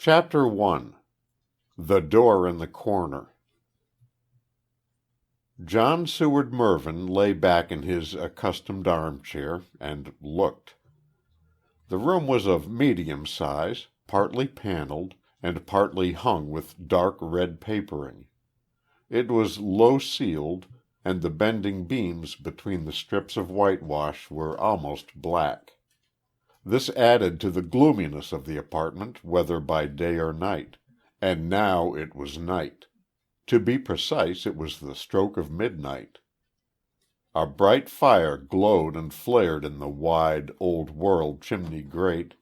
Chapter 1. The Door in the Corner. John Seward Mervyn lay back in his accustomed armchair and looked. The room was of medium size, partly paneled, and partly hung with dark red papering. It was low ceiled, and the bending beams between the strips of whitewash were almost black. This added to the gloominess of the apartment, whether by day or night. And now it was night. To be precise, it was the stroke of midnight. A bright fire glowed and flared in the wide, old-world chimney grate,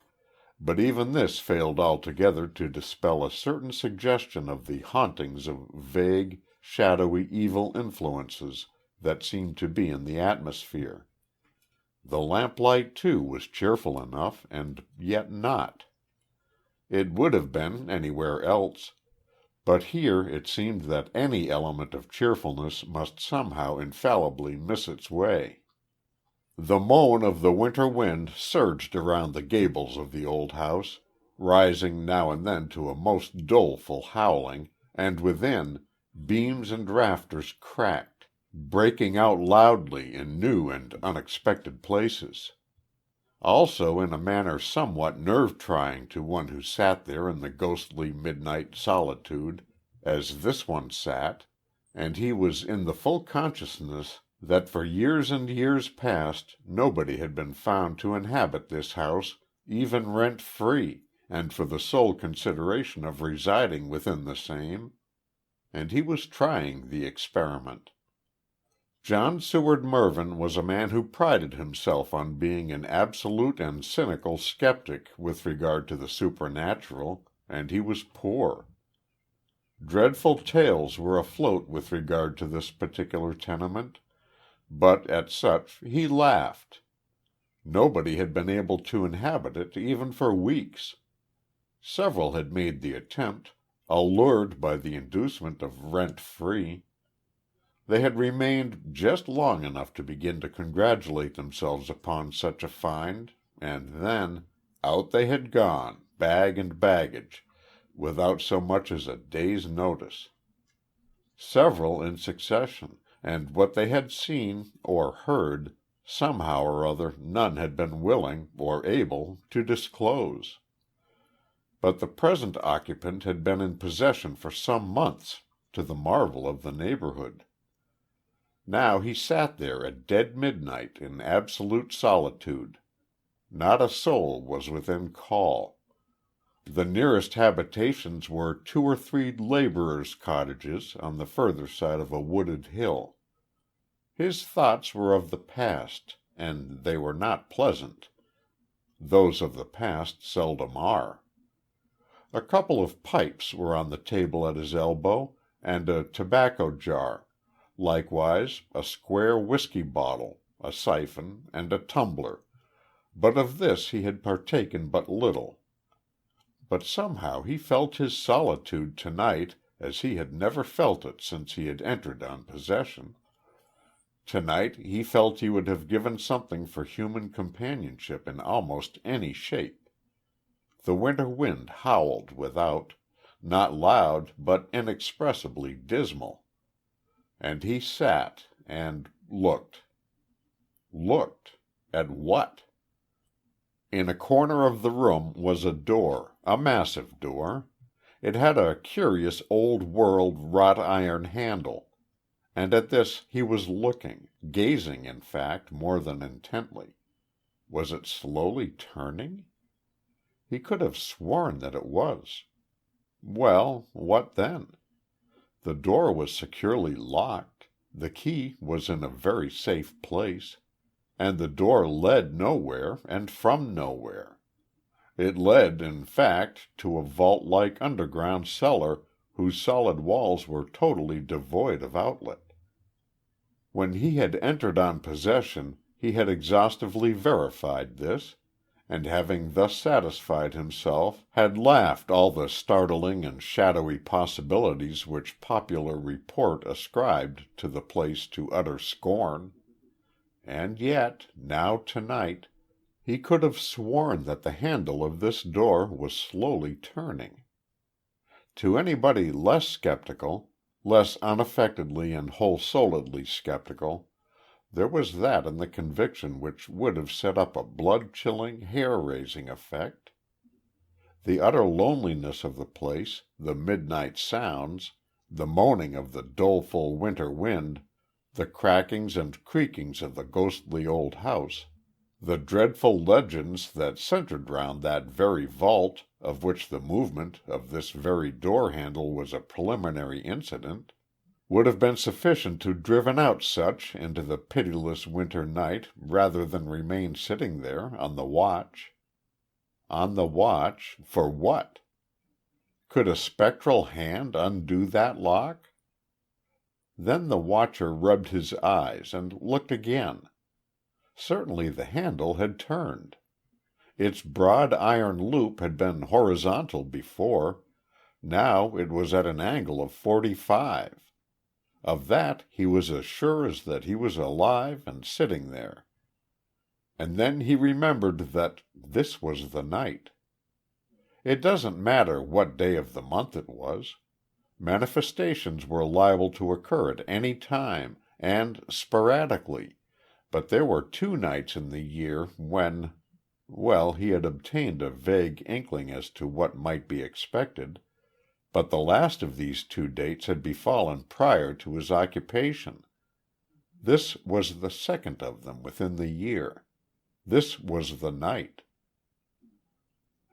but even this failed altogether to dispel a certain suggestion of the hauntings of vague, shadowy evil influences that seemed to be in the atmosphere. The lamplight, too, was cheerful enough, and yet not. It would have been anywhere else, but here it seemed that any element of cheerfulness must somehow infallibly miss its way. The moan of the winter wind surged around the gables of the old house, rising now and then to a most doleful howling, and within, beams and rafters cracked, breaking out loudly in new and unexpected places. Also in a manner somewhat nerve-trying to one who sat there in the ghostly midnight solitude, as this one sat, and he was in the full consciousness that for years and years past nobody had been found to inhabit this house even rent-free, and for the sole consideration of residing within the same. And he was trying the experiment. John Seward Mervyn was a man who prided himself on being an absolute and cynical skeptic with regard to the supernatural, and he was poor. Dreadful tales were afloat with regard to this particular tenement, but at such he laughed. Nobody had been able to inhabit it even for weeks. Several had made the attempt, allured by the inducement of rent-free. They had remained just long enough to begin to congratulate themselves upon such a find, and then out they had gone, bag and baggage, without so much as a day's notice. Several in succession, and what they had seen, or heard, somehow or other none had been willing, or able, to disclose. But the present occupant had been in possession for some months, to the marvel of the neighborhood. Now he sat there at dead midnight in absolute solitude. Not a soul was within call. The nearest habitations were 2 or 3 laborers' cottages on the further side of a wooded hill. His thoughts were of the past, and they were not pleasant. Those of the past seldom are. A couple of pipes were on the table at his elbow, and a tobacco jar. Likewise a square whiskey bottle, a siphon, and a tumbler, but of this he had partaken but little. But somehow he felt his solitude tonight as he had never felt it since he had entered on possession. Tonight he felt he would have given something for human companionship in almost any shape. The winter wind howled without, not loud but inexpressibly dismal. And he sat and looked. Looked at what? In a corner of the room was a door, a massive door. It had a curious old-world wrought-iron handle, and at this he was looking, gazing, in fact, more than intently. Was it slowly turning? He could have sworn that it was. Well, what then? The door was securely locked, the key was in a very safe place, and the door led nowhere and from nowhere. It led, in fact, to a vault-like underground cellar whose solid walls were totally devoid of outlet. When he had entered on possession he had exhaustively verified this, and having thus satisfied himself, had laughed all the startling and shadowy possibilities which popular report ascribed to the place to utter scorn. And yet, now tonight, he could have sworn that the handle of this door was slowly turning. To anybody less skeptical, less unaffectedly and whole-souledly skeptical, there was that in the conviction which would have set up a blood-chilling, hair-raising effect. The utter loneliness of the place, the midnight sounds, the moaning of the doleful winter wind, the crackings and creakings of the ghostly old house, the dreadful legends that centered round that very vault of which the movement of this very door-handle was a preliminary incident, would have been sufficient to driven out such into the pitiless winter night rather than remain sitting there on the watch. On the watch for what? Could a spectral hand undo that lock? Then the watcher rubbed his eyes and looked again. Certainly the handle had turned. Its broad iron loop had been horizontal before. Now it was at an angle of 45. Of that he was as sure as that he was alive and sitting there. And then he remembered that this was the night. It doesn't matter what day of the month it was. Manifestations were liable to occur at any time, and sporadically, but there were 2 nights in the year when, well, he had obtained a vague inkling as to what might be expected, but the last of these 2 dates had befallen prior to his occupation. This was the second of them within the year. This was the night.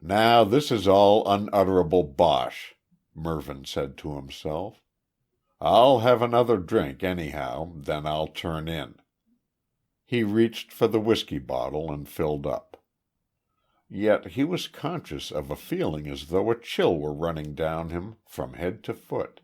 "Now this is all unutterable bosh," Mervyn said to himself. "I'll have another drink, anyhow, then I'll turn in." He reached for the whiskey bottle and filled up. Yet he was conscious of a feeling as though a chill were running down him from head to foot,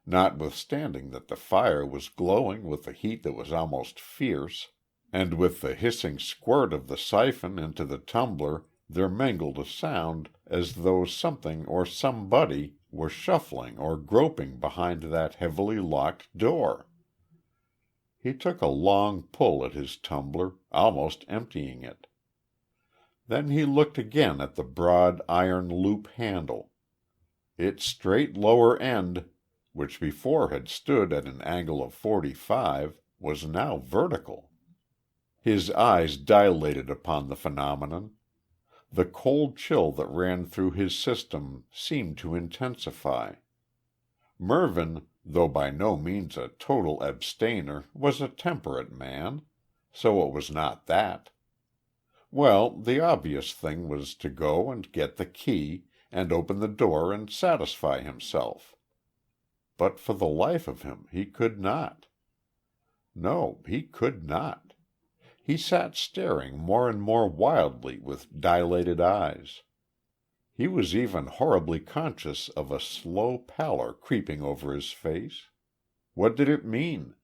notwithstanding that the fire was glowing with a heat that was almost fierce, and with the hissing squirt of the siphon into the tumbler there mingled a sound as though something or somebody were shuffling or groping behind that heavily locked door. He took a long pull at his tumbler, almost emptying it. Then he looked again at the broad iron loop handle. Its straight lower end, which before had stood at an angle of 45, was now vertical. His eyes dilated upon the phenomenon. The cold chill that ran through his system seemed to intensify. Mervyn, though by no means a total abstainer, was a temperate man. So it was not that. Well, the obvious thing was to go and get the key, and open the door and satisfy himself. But for the life of him he could not. No, he could not. He sat staring more and more wildly with dilated eyes. He was even horribly conscious of a slow pallor creeping over his face. What did it mean?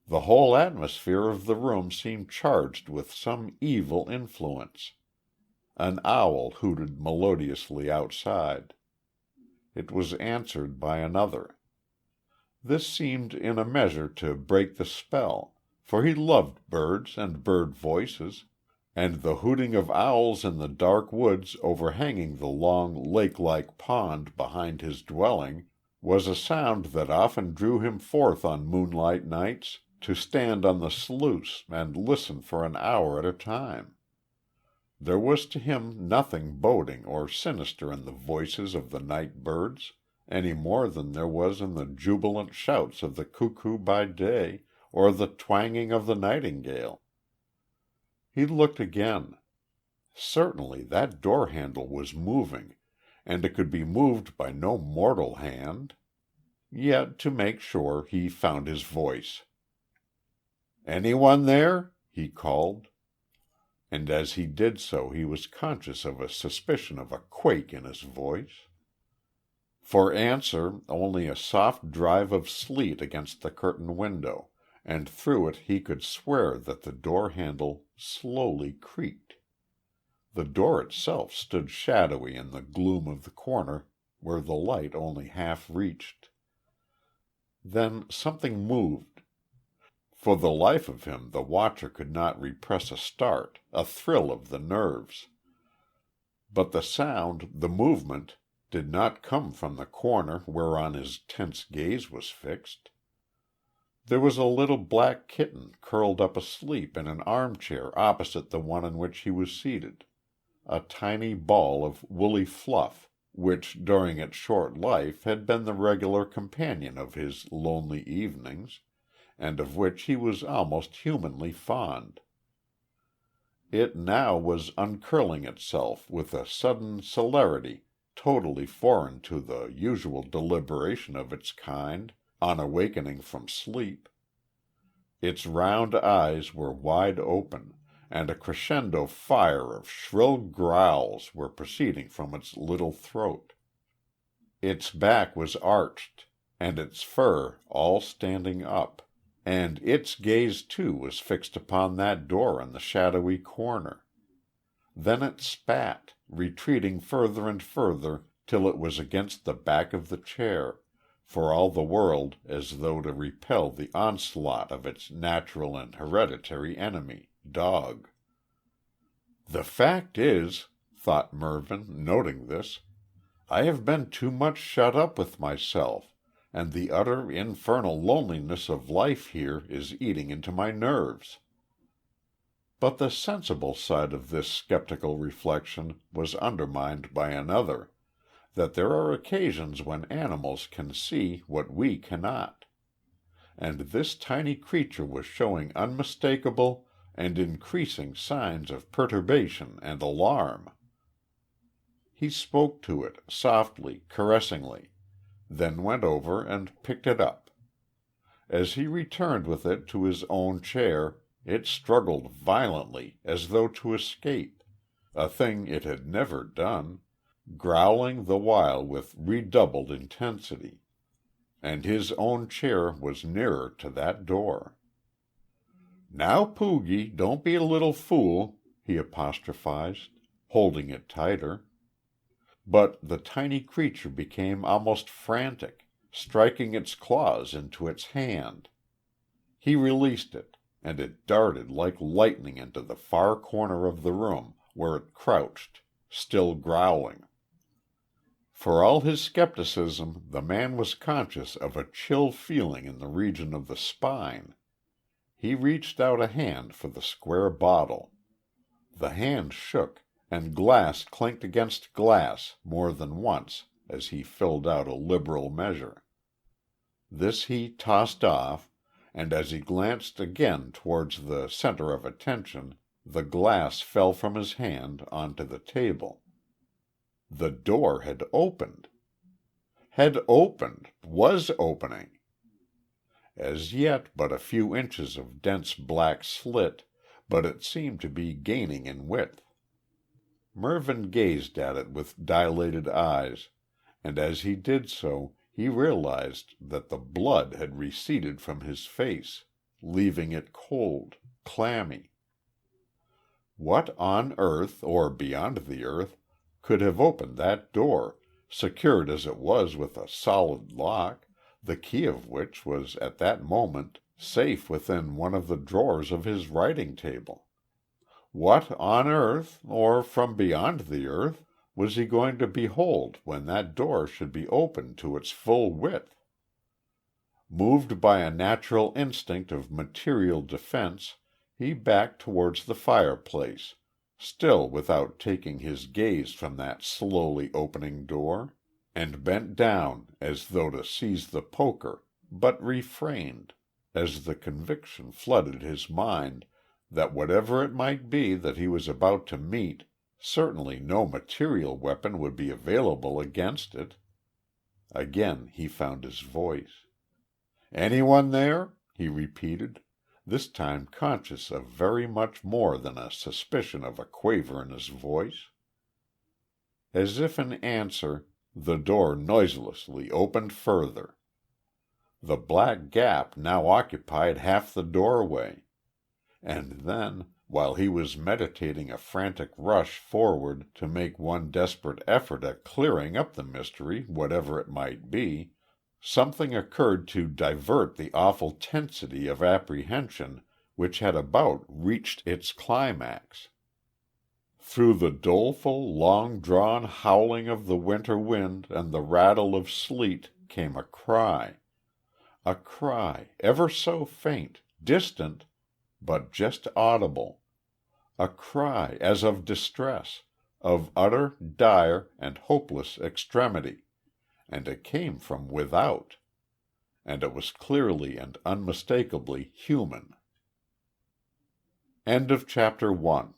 The whole atmosphere of the room seemed charged with some evil influence. An owl hooted melodiously outside. It was answered by another. This seemed in a measure to break the spell, for he loved birds and bird voices, and the hooting of owls in the dark woods overhanging the long lake-like pond behind his dwelling was a sound that often drew him forth on moonlight nights to stand on the sluice and listen for an hour at a time. There was to him nothing boding or sinister in the voices of the night birds, any more than there was in the jubilant shouts of the cuckoo by day, or the twanging of the nightingale. He looked again. Certainly that door handle was moving, and it could be moved by no mortal hand. Yet, to make sure, he found his voice. "Anyone there?" he called. And as he did so he was conscious of a suspicion of a quake in his voice. For answer only a soft drive of sleet against the curtained window, and through it he could swear that the door handle slowly creaked. The door itself stood shadowy in the gloom of the corner where the light only half reached. Then something moved. For the life of him the watcher could not repress a start, a thrill of the nerves. But the sound, the movement, did not come from the corner whereon his tense gaze was fixed. There was a little black kitten curled up asleep in an armchair opposite the one in which he was seated, a tiny ball of woolly fluff, which during its short life had been the regular companion of his lonely evenings, and of which he was almost humanly fond. It now was uncurling itself with a sudden celerity totally foreign to the usual deliberation of its kind on awakening from sleep. Its round eyes were wide open, and a crescendo fire of shrill growls were proceeding from its little throat. Its back was arched, and its fur all standing up, and its gaze too was fixed upon that door in the shadowy corner. Then it spat, retreating further and further till it was against the back of the chair, for all the world as though to repel the onslaught of its natural and hereditary enemy, dog. "The fact is," thought Mervyn, noting this, "I have been too much shut up with myself, and the utter infernal loneliness of life here is eating into my nerves." But the sensible side of this skeptical reflection was undermined by another, that there are occasions when animals can see what we cannot. And this tiny creature was showing unmistakable and increasing signs of perturbation and alarm. He spoke to it, softly, caressingly, then went over and picked it up. As he returned with it to his own chair, it struggled violently as though to escape, a thing it had never done, growling the while with redoubled intensity. And his own chair was nearer to that door. "Now, Poogie, don't be a little fool," he apostrophized, holding it tighter. But the tiny creature became almost frantic, striking its claws into its hand. He released it, and it darted like lightning into the far corner of the room, where it crouched, still growling. For all his skepticism, the man was conscious of a chill feeling in the region of the spine. He reached out a hand for the square bottle. The hand shook, and glass clinked against glass more than once as he filled out a liberal measure. This he tossed off, and as he glanced again towards the center of attention, the glass fell from his hand onto the table. The door had opened. Was opening. As yet but a few inches of dense black slit, but it seemed to be gaining in width. Mervyn gazed at it with dilated eyes, and as he did so he realized that the blood had receded from his face, leaving it cold, clammy. What on earth, or beyond the earth, could have opened that door, secured as it was with a solid lock, the key of which was at that moment safe within one of the drawers of his writing table? What on earth, or from beyond the earth, was he going to behold when that door should be opened to its full width? Moved by a natural instinct of material defense, he backed towards the fireplace, still without taking his gaze from that slowly opening door, and bent down as though to seize the poker, but refrained, as the conviction flooded his mind that whatever it might be that he was about to meet, certainly no material weapon would be available against it. Again he found his voice. "Anyone there?" he repeated, this time conscious of very much more than a suspicion of a quaver in his voice. As if in answer, the door noiselessly opened further. The black gap now occupied half the doorway. And then, while he was meditating a frantic rush forward to make one desperate effort at clearing up the mystery, whatever it might be, something occurred to divert the awful tensity of apprehension which had about reached its climax. Through the doleful, long drawn howling of the winter wind and the rattle of sleet came a cry. A cry, ever so faint, distant, but just audible. A cry as of distress, of utter, dire, and hopeless extremity, and it came from without. And it was clearly and unmistakably human. End of chapter 1.